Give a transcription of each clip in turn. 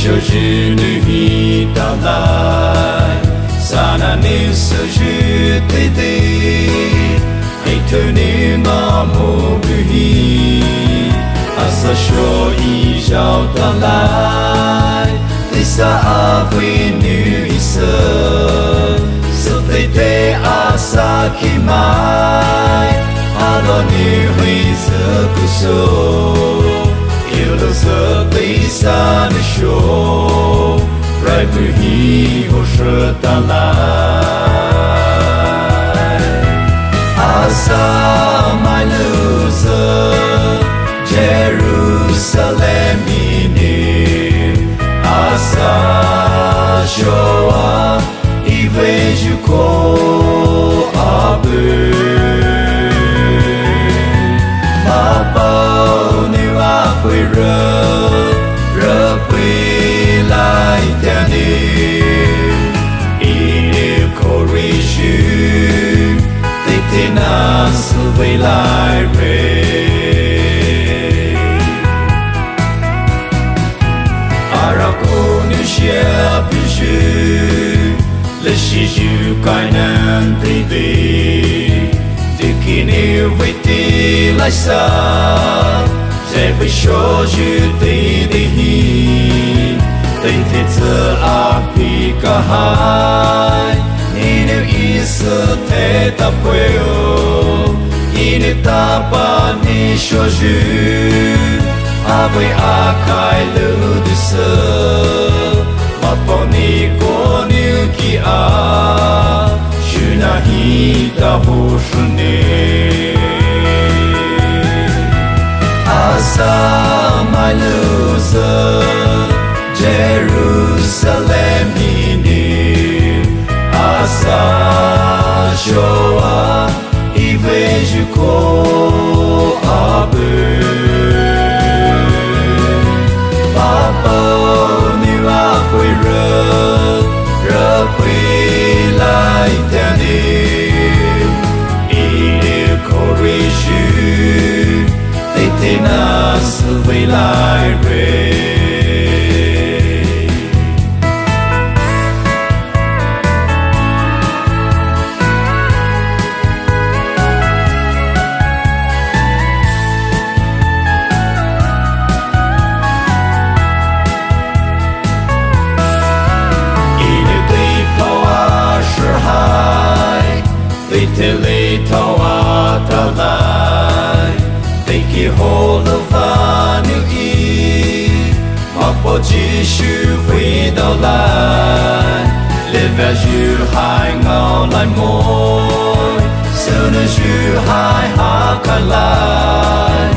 cho dư nữ hi ta lại sana ni sơ dư tê tê hãy thơ ni mà mô bư hi asa cho y giao ta lại tê sa a vi nữ y sơ sơ tê tê asa khi mai a đo ni huy sơ cu sô yêu lo sơ tê sa nữ show rai bư hi hồ sơ ta lại asa mai lu sơ Jerusalem ini asa shoa e vejo com abu ma bao new apui rơ pui lai tani ini korishu titina suvei lai re Shia bishu le shiju kainan tibi dikini viti lai sa je vi shoju ti dihi tin ti tsa api kahai inu isa te tapweo inu tapa ni shoju avai akai lu disa Maponi konu ki a Shunahi ta hoshune Asa mai lusa Jerusalem ini Asa shoa e vejo com abu Pui rơ pui lai tani ini korishu titina suvei lai re Te le tau a ta lai Te ki holo vanu i Ma po jishu vi dao lai Le va ju hai ngao lai moi Sơ nơ ju hai ha ka lai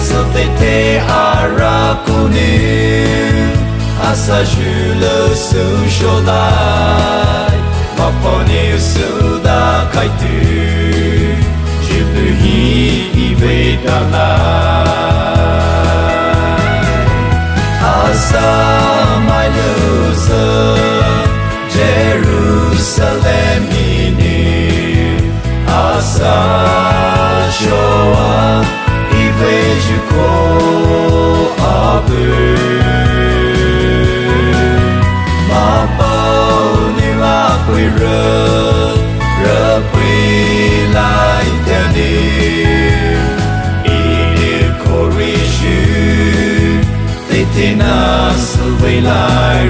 Sơ te a ra ku nu Asa ju le su sho lai Ma po ni su da kai tu Hi ve ta lai Asa mai lusa Jerusalem ini Asa shoa e vejo com abu Ma bao ni apui rơ pui lai tani ini korishu titina suvei lai